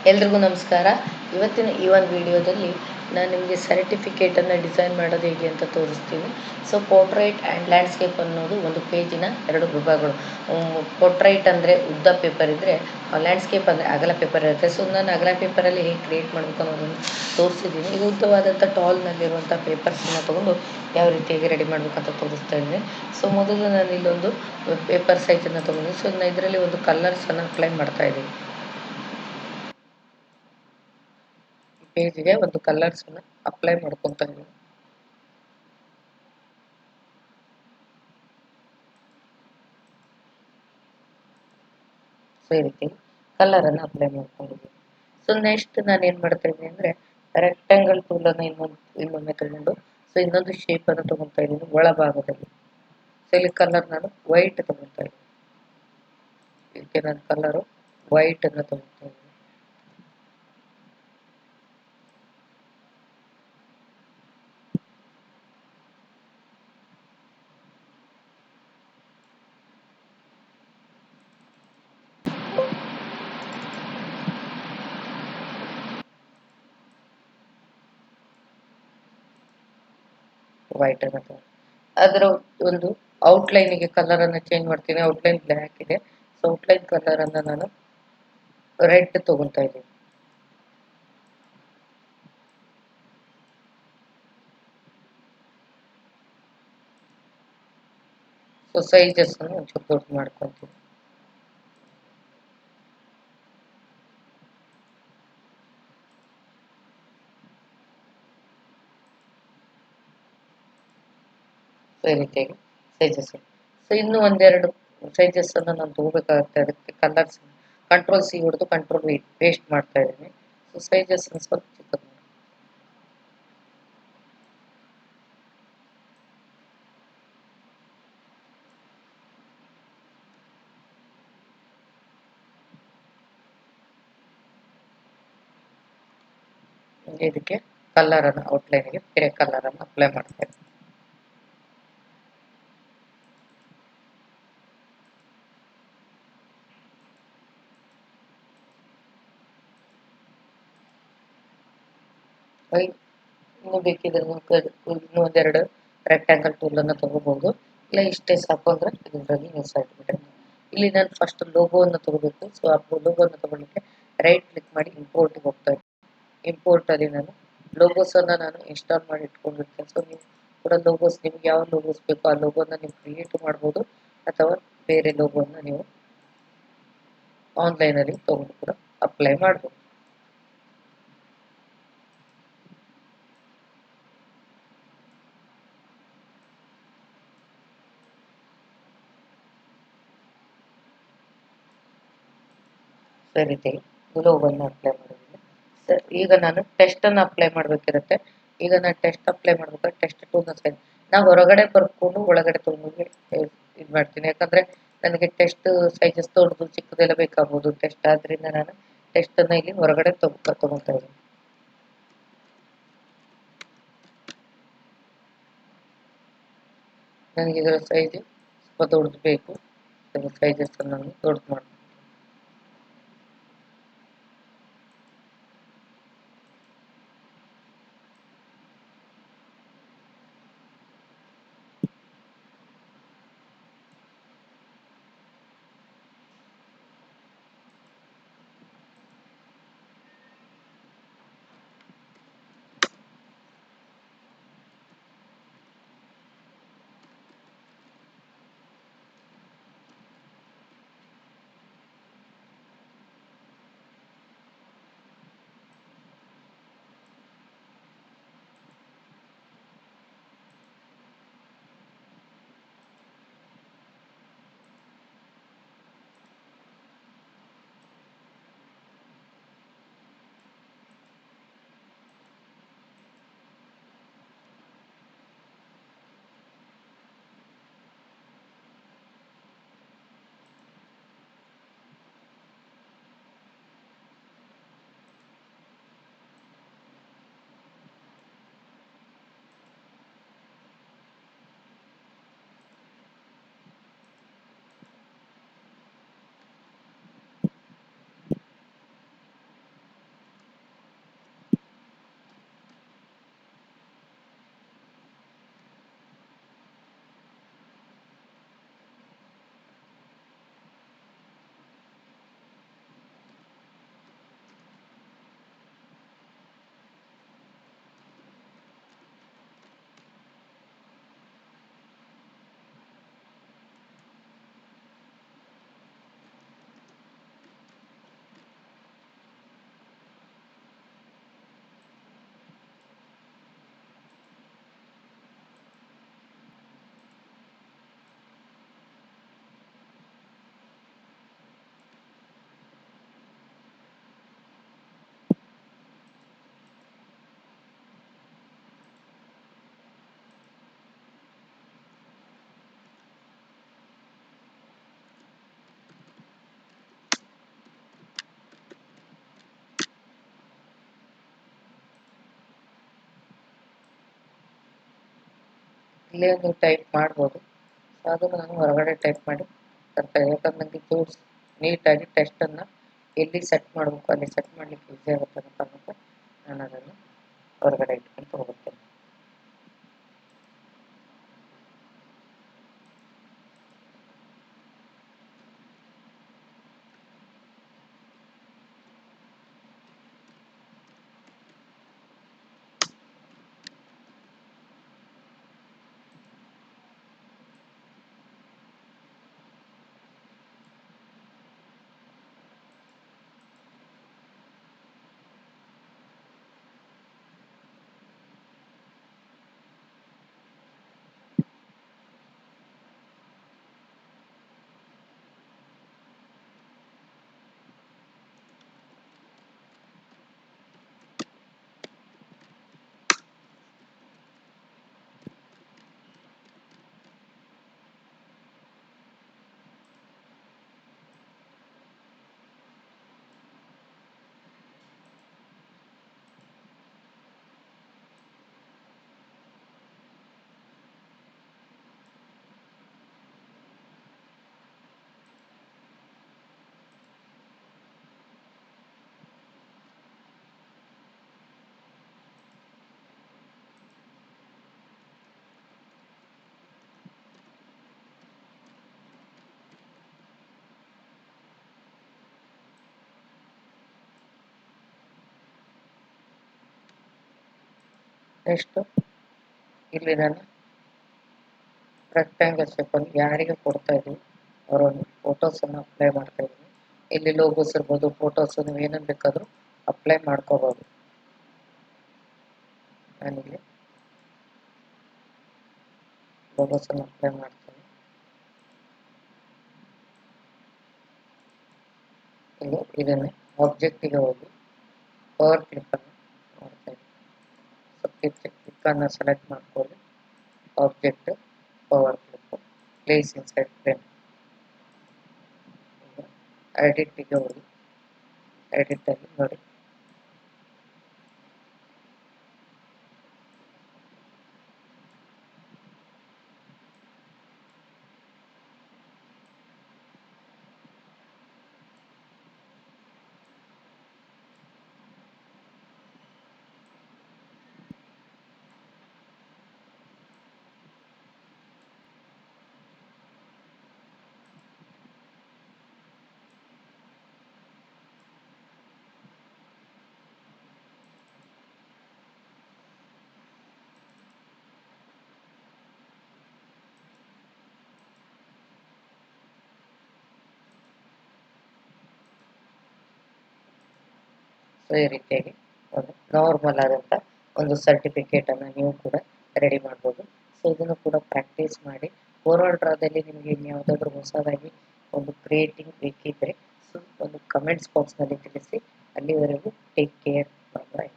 ಎಲ್ರಿಗೂ ನಮಸ್ಕಾರ. ಇವತ್ತಿನ ಈ ಒಂದು ವಿಡಿಯೋದಲ್ಲಿ ನಾನು ನಿಮಗೆ ಸರ್ಟಿಫಿಕೇಟನ್ನು ಡಿಸೈನ್ ಮಾಡೋದು ಹೇಗೆ ಅಂತ ತೋರಿಸ್ತೀನಿ. ಸೊ ಪೋರ್ಟ್ರೈಟ್ ಆ್ಯಂಡ್ ಲ್ಯಾಂಡ್ಸ್ಕೇಪ್ ಅನ್ನೋದು ಒಂದು ಪೇಜಿನ ಎರಡು ವಿಭಾಗಗಳು. ಪೋರ್ಟ್ರೈಟ್ ಅಂದರೆ ಉದ್ದ ಪೇಪರ್ ಇದ್ದರೆ, ಲ್ಯಾಂಡ್ಸ್ಕೇಪ್ ಅಂದರೆ ಅಗಲ ಪೇಪರ್ ಇರುತ್ತೆ. ಸೊ ನಾನು ಅಗಲ ಪೇಪರಲ್ಲಿ ಹೇಗೆ ಕ್ರಿಯೇಟ್ ಮಾಡಬೇಕು ಅನ್ನೋದನ್ನು ತೋರಿಸಿದ್ದೀನಿ. ಇದು ಉದ್ದವಾದಂಥ ಟಾಲ್ನಲ್ಲಿರುವಂಥ ಪೇಪರ್ಸನ್ನು ತೊಗೊಂಡು ಯಾವ ರೀತಿಯಾಗಿ ರೆಡಿ ಮಾಡಬೇಕಂತ ತೋರಿಸ್ತಾ ಇದ್ದೀನಿ. ಸೊ ಮೊದಲು ನಾನು ಇಲ್ಲೊಂದು ಪೇಪರ್ ಸೈಜನ್ನು ತೊಗೊಂಡು, ಸೊ ನಾನು ಇದರಲ್ಲಿ ಒಂದು ಕಲರ್ಸನ್ನು ಅಪ್ಲೈ ಮಾಡ್ತಾ ಇದ್ದೀನಿ. ಪೇಜ್ಗೆ ಒಂದು ಕಲರ್ಸನ್ನು ಅಪ್ಲೈ ಮಾಡ್ಕೊತಾ ಇದ್ದೀನಿ. ಸೊ ಈ ರೀತಿ ಕಲರನ್ನು ಅಪ್ಲೈ ಮಾಡ್ಕೊಂಡಿದ್ದೀನಿ. ಸೊ ನೆಕ್ಸ್ಟ್ ನಾನು ಏನು ಮಾಡ್ತಾ ಇದ್ದೀನಿ ಅಂದರೆ, ರೆಕ್ಟ್ಯಾಂಗಲ್ ಟೂಲನ್ನು ಇನ್ನೊಮ್ಮೆ ತಗೊಂಡು, ಸೊ ಇನ್ನೊಂದು ಶೇಪನ್ನು ತೊಗೊತಾ ಇದ್ದೀನಿ ಒಳಭಾಗದಲ್ಲಿ. ಸೊ ಇಲ್ಲಿ ಕಲರ್ ನಾನು ವೈಟ್ ತೊಗೊತಾ ಇದ್ದೀನಿ. ಇದಕ್ಕೆ ನಾನು ಕಲರು ವೈಟನ್ನು ತೊಗೊತಾ ಇದ್ದೀನಿ. ವೈಟನ್ನು ತೊಗೊಂಡು ಅದರ ಒಂದು ಔಟ್ಲೈನಿಗೆ ಕಲರನ್ನು ಚೇಂಜ್ ಮಾಡ್ತೀನಿ. ಔಟ್ಲೈನ್ ಬ್ಲ್ಯಾಕ್ ಇದೆ. ಸೊ ಔಟ್ಲೈನ್ ಕಲರನ್ನು ನಾನು ರೆಡ್ ತೊಗೊತಾ ಇದ್ದೀನಿ. ಸೊ ಸೈಜಸ್ಸನ್ನು ಒಂಚೂರು ದೊಡ್ಡ ಮಾಡ್ಕೊತೀನಿ. ಸೊ ಈ ರೀತಿಯಾಗಿ ಸೈಜಸ್. ಸೊ ಇನ್ನೂ ಒಂದೆರಡು ಸೈಜಸ್ಸನ್ನು ನಾನು ತಗೋಬೇಕಾಗುತ್ತೆ. ಅದಕ್ಕೆ ಕಲರ್ಸ್ ಕಂಟ್ರೋಲ್ C ಹೊಡೆದು ಕಂಟ್ರೋಲ್ V ಪೇಸ್ಟ್ ಮಾಡ್ತಾ ಇದ್ದೀನಿ. ಸೊ ಸೈಜಸ್ಸನ್ನು ಸ್ವಲ್ಪ ಚಿಕ್ಕದು ಮಾಡಿ. ಇದಕ್ಕೆ ಕಲರನ್ನು ಔಟ್ಲೈನಿಗೆ ಬೇರೆ ಕಲರನ್ನು ಅಪ್ಲೈ ಮಾಡ್ತಾ ಇದ್ದೀನಿ. ಇನ್ನೂ ಬೇಕಿದ್ರೆ ಇನ್ನೂ ಒಂದೆರಡು ರೆಕ್ಟ್ಯಾಂಗಲ್ ಟೂಲನ್ನು ತಗೋಬಹುದು. ಇಲ್ಲ ಇಷ್ಟೇ ಸಾಕು ಅಂದರೆ ಇದರಲ್ಲಿ ಮಿಸ್ ಆಗಿಬಿಟ್ರೆ. ಇಲ್ಲಿ ನಾನು ಫಸ್ಟ್ ಲೋಗೋವನ್ನು ತಗೋಬೇಕು. ಸೊ ಆ ಲೋಗೋವನ್ನು ತಗೊಳ್ಳಿಕ್ಕೆ ರೈಟ್ ಕ್ಲಿಕ್ ಮಾಡಿ ಇಂಪೋರ್ಟ್ಗೆ ಹೋಗ್ತಾ ಇದ್ದೀನಿ. ಇಂಪೋರ್ಟಲ್ಲಿ ನಾನು ಲೋಗೋಸನ್ನು ನಾನು ಇನ್ಸ್ಟಾಲ್ ಮಾಡಿ ಇಟ್ಕೊಂಡಿರ್ತೇನೆ. ಸೊ ನೀವು ಕೂಡ ಲೋಗೋಸ್, ನಿಮ್ಗೆ ಯಾವ ಲೋಗೋಸ್ ಬೇಕೋ ಆ ಲೋಗೋನ ನೀವು ಕ್ರಿಯೇಟ್ ಮಾಡ್ಬೋದು, ಅಥವಾ ಬೇರೆ ಲೋಗೋನ ನೀವು ಆನ್ಲೈನಲ್ಲಿ ತೊಗೊಂಡು ಕೂಡ ಅಪ್ಲೈ ಮಾಡ್ಬೋದು. ಈ ರೀತಿ ಲೋಗೋವನ್ನು ಅಪ್ಲೈ ಮಾಡಿದ್ದೀನಿ. ಸರ್ ಈಗ ನಾನು ಟೆಸ್ಟನ್ನು ಅಪ್ಲೈ ಮಾಡಬೇಕಿರುತ್ತೆ. ಈಗ ನಾನು ಟೆಸ್ಟ್ ಅಪ್ಲೈ ಮಾಡ್ಬೇಕಾದ್ರೆ ಟೆಸ್ಟ್ ಟೂಲ್ನ ನಾವು ಹೊರಗಡೆ ಬರ್ಕೊಂಡು ಒಳಗಡೆ ತೊಗೊಂಡೋಗಿ ಇದು ಮಾಡ್ತೀನಿ. ಯಾಕಂದರೆ ನನಗೆ ಟೆಸ್ಟ್ ಸೈಜಸ್ ದೊಡ್ಡದು ಚಿಕ್ಕದೆಲ್ಲ ಬೇಕಾಗ್ಬೋದು ಟೆಸ್ಟ್. ಆದ್ದರಿಂದ ನಾನು ಟೆಸ್ಟನ್ನು ಇಲ್ಲಿ ಹೊರಗಡೆ ತೊಗೊತಾ ಇದ್ದೀನಿ. ನನಗೆ ಇದರ ಸೈಜ್ ಸ್ವಲ್ಪ ದೊಡ್ಡದು ಬೇಕು. ಸೈಜಸ್ಸನ್ನು ನಾನು ದೊಡ್ಡದು ಮಾಡ್ತೀನಿ. ಇಲ್ಲೇ ನೀವು ಟೈಪ್ ಮಾಡ್ಬೋದು. ಸೊ ಅದನ್ನು ನಾನು ಹೊರಗಡೆ ಟೈಪ್ ಮಾಡಿ ತರ್ತಾ ಯಾಕಂದ್ರೆ ನನಗೆ ಟೂಲ್ಸ್ ನೀಟಾಗಿ ಟೆಸ್ಟನ್ನು ಎಲ್ಲಿ ಸೆಟ್ ಮಾಡಬೇಕು ಅಲ್ಲಿ ಸೆಟ್ ಮಾಡಲಿಕ್ಕೆ ಈಸಿ ಆಗುತ್ತೆ ಅಂತ ಅಂದ್ಬಿಟ್ಟು ನಾನು ಅದನ್ನು ಹೊರಗಡೆ ಇಟ್ಕೊಂಡು ಹೋಗುತ್ತೇನೆ. ನೆಕ್ಸ್ಟು ಇಲ್ಲಿ ನಾನು ರೆಕ್ಟ್ಯಾಂಗಲ್ ಶೇಪಲ್ಲಿ ಯಾರಿಗೆ ಕೊಡ್ತಾ ಇದ್ದೀವಿ ಅವರೊಂದು ಫೋಟೋಸನ್ನು ಅಪ್ಲೈ ಮಾಡ್ತಾ ಇದ್ದೀನಿ. ಇಲ್ಲಿ ಲೋಗೋಸ್ ಇರ್ಬೋದು, ಫೋಟೋಸ್ ನೀವು ಏನೇನು ಬೇಕಾದರೂ ಅಪ್ಲೈ ಮಾಡ್ಕೋಬೋದು. ನಾನಿಲ್ಲಿ ಲೋಗೋಸನ್ನು ಅಪ್ಲೈ ಮಾಡ್ತೀನಿ. ಇಲ್ಲಿ ಇದನ್ನು ಆಬ್ಜೆಕ್ಟಿಗೆ ಹೋಗಿ ಪವರ್ ಕ್ಲಿಕ್ಕನ್ನು ಮಾಡ್ತಾ ಇದ್ದೀನಿ. ಸೊ ಕ್ಲಿಕ್ಕನ್ನು ಸೆಲೆಕ್ಟ್ ಮಾಡ್ಕೊಳ್ಳಿ. Object, power click, place inside frame. ಎಡಿಟಿಗೆ ಹೋಗಿ ಎಡಿಟಲ್ಲಿ ನೋಡಿ ಸೊ ಈ ರೀತಿಯಾಗಿ ಒಂದು ನಾರ್ಮಲ್ ಆದಂಥ ಒಂದು ಸರ್ಟಿಫಿಕೇಟನ್ನು ನೀವು ಕೂಡ ರೆಡಿ ಮಾಡ್ಬೋದು. ಸೊ ಇದನ್ನು ಕೂಡ ಪ್ರಾಕ್ಟೀಸ್ ಮಾಡಿ. ಫಾರ್ವರ್ಡ್ ಡ್ರಾದಲ್ಲಿ ನಿಮಗೆ ಇನ್ಯಾವುದಾದ್ರೂ ಹೊಸದಾಗಿ ಒಂದು ಕ್ರಿಯೇಟಿಂಗ್ ಬೇಕಿದ್ದರೆ ಸೊ ಒಂದು ಕಮೆಂಟ್ಸ್ ಬಾಕ್ಸ್ನಲ್ಲಿ ತಿಳಿಸಿ. ಅಲ್ಲಿವರೆಗೂ ಟೇಕ್ ಕೇರ್. ಬಾಯ್.